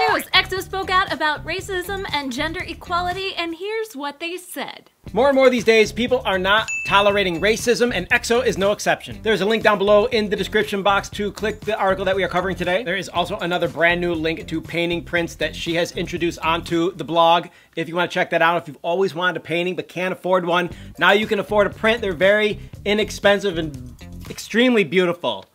news. EXO spoke out about racism and gender equality, and here's what they said. More and more these days, people are not tolerating racism, and EXO is no exception. There's a link down below in the description box to click the article that we are covering today. There is also another brand new link to painting prints that she has introduced onto the blog. If you want to check that out, if you've always wanted a painting but can't afford one, now you can afford a print. They're very inexpensive and extremely beautiful.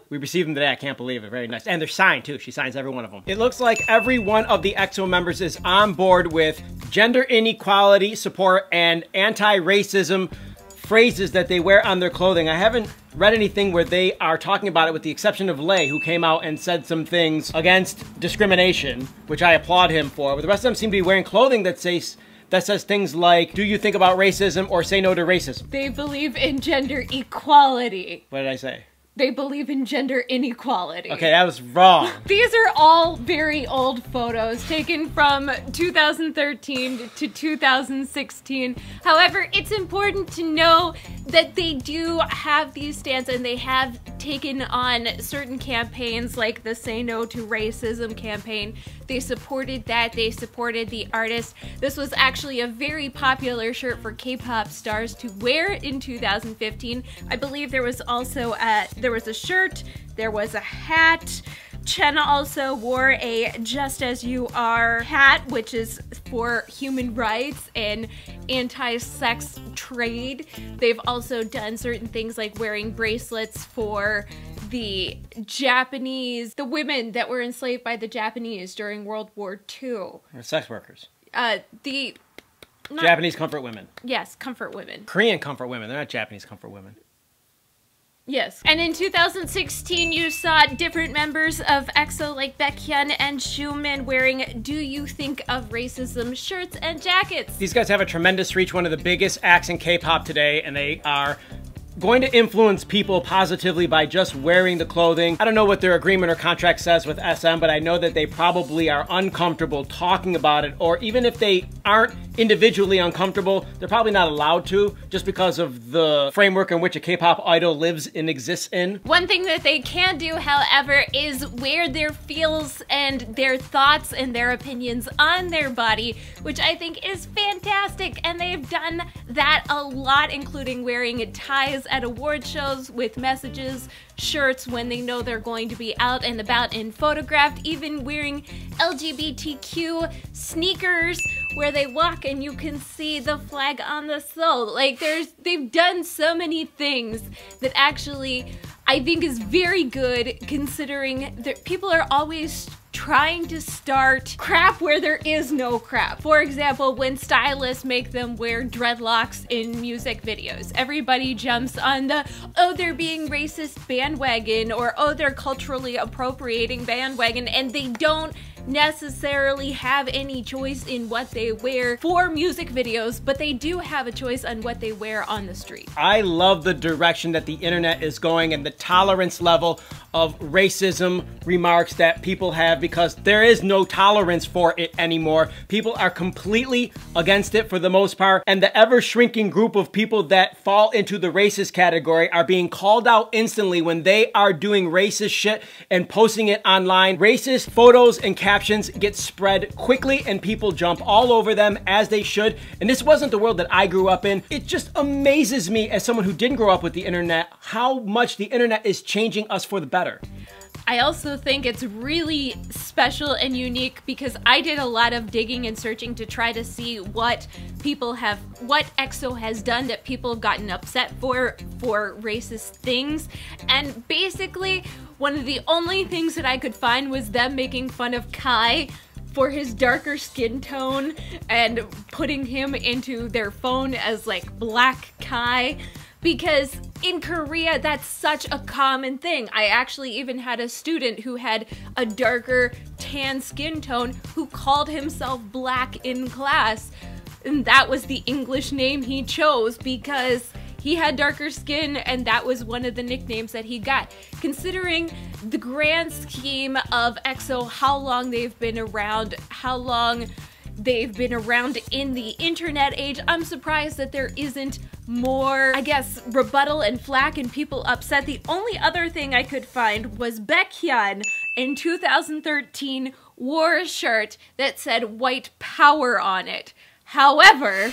We received them today, I can't believe it, very nice. And they're signed too, she signs every one of them. It looks like every one of the EXO members is on board with gender inequality support and anti-racism phrases that they wear on their clothing. I haven't read anything where they are talking about it with the exception of Lay, who came out and said some things against discrimination, which I applaud him for. But the rest of them seem to be wearing clothing that says things like, do you think about racism or say no to racism? They believe in gender equality. What did I say? They believe in gender inequality. Okay, that was wrong. These are all very old photos taken from 2013 to 2016. However, it's important to know that they do have these stands and they have taken on certain campaigns like the Say No to Racism campaign. They supported that. They supported the artist. This was actually a very popular shirt for K-pop stars to wear in 2015. I believe there was also there was a shirt, there was a hat. Chen also wore a Just As You Are hat, which is for human rights and anti-sex trade. They've also done certain things like wearing bracelets for the Japanese, the women that were enslaved by the Japanese during World War II. They're sex workers. Japanese comfort women. Yes, comfort women. Korean comfort women. They're not Japanese comfort women. Yes. And in 2016, you saw different members of EXO like Baekhyun and Xiumin wearing Do You Think of Racism shirts and jackets. These guys have a tremendous reach, one of the biggest acts in K-pop today, and they are going to influence people positively by just wearing the clothing. I don't know what their agreement or contract says with SM, but I know that they probably are uncomfortable talking about it, or even if they aren't individually uncomfortable, they're probably not allowed to, just because of the framework in which a K-pop idol lives and exists in. One thing that they can do, however, is wear their feels and their thoughts and their opinions on their body, which I think is fantastic, and they've done that a lot, including wearing ties at award shows with messages, shirts when they know they're going to be out and about and photographed, even wearing LGBTQ sneakers where they walk and you can see the flag on the sole. Like they've done so many things that actually I think is very good, considering that people are always trying to start crap where there is no crap. For example, when stylists make them wear dreadlocks in music videos, everybody jumps on the, oh, they're being racist bandwagon, or oh, they're culturally appropriating bandwagon, and they don't necessarily have any choice in what they wear for music videos, but they do have a choice on what they wear on the street. I love the direction that the internet is going and the tolerance level of racism remarks that people have, because there is no tolerance for it anymore. People are completely against it for the most part, and the ever-shrinking group of people that fall into the racist category are being called out instantly when they are doing racist shit and posting it online. Racist photos and captions get spread quickly and people jump all over them, as they should. And this wasn't the world that I grew up in. It just amazes me, as someone who didn't grow up with the internet, how much the internet is changing us for the better. I also think it's really special and unique because I did a lot of digging and searching to try to see what EXO has done that people have gotten upset for racist things. And basically, one of the only things that I could find was them making fun of Kai for his darker skin tone and putting him into their phone as like Black Kai. Because in Korea, that's such a common thing. I actually even had a student who had a darker tan skin tone who called himself Black in class. And that was the English name he chose because he had darker skin and that was one of the nicknames that he got. Considering the grand scheme of EXO, how long they've been around, how long they've been around in the internet age, I'm surprised that there isn't more, I guess, rebuttal and flack and people upset. The only other thing I could find was Baekhyun in 2013 wore a shirt that said white power on it. However,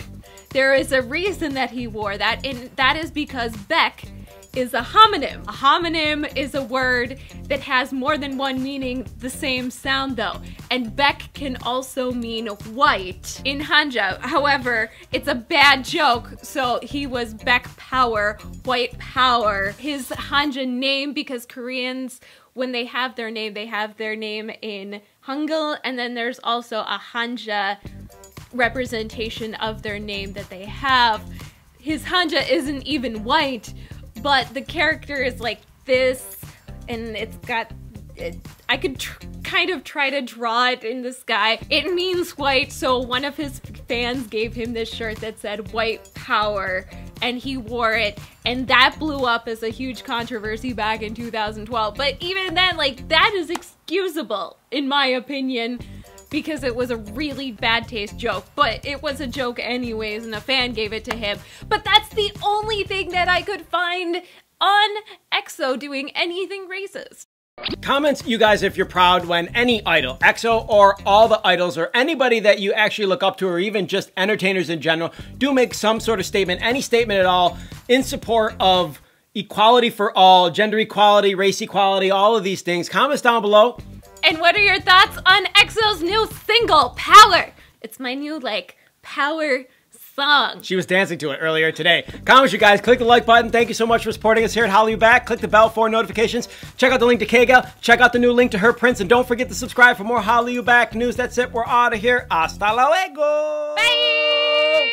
there is a reason that he wore that, and that is because Baek is a homonym. A homonym is a word that has more than one meaning, the same sound though. And Baek can also mean white in Hanja. However, it's a bad joke, so he was Baek power, white power. His Hanja name, because Koreans, when they have their name in Hangul, and then there's also a Hanja representation of their name that they have. His Hanja isn't even white, but the character is like this, and it's got, I could kind of try to draw it in the sky. It means white, so one of his fans gave him this shirt that said white power, and he wore it, and that blew up as a huge controversy back in 2012. But even then, like, that is excusable, in my opinion, because it was a really bad taste joke, but it was a joke anyways, and a fan gave it to him. But that's the only thing that I could find on EXO doing anything racist. Comments, you guys, if you're proud when any idol, EXO or all the idols or anybody that you actually look up to, or even just entertainers in general, do make some sort of statement, any statement at all, in support of equality for all, gender equality, race equality, all of these things. Comments down below. And what are your thoughts on EXO's new single, Power? It's my new, like, power song. She was dancing to it earlier today. Comments, you guys. Click the like button. Thank you so much for supporting us here at HallyuBack. Click the bell for notifications. Check out the link to Kgal. Check out the new link to her prints. And don't forget to subscribe for more HallyuBack news. That's it. We're out of here. Hasta luego. Bye!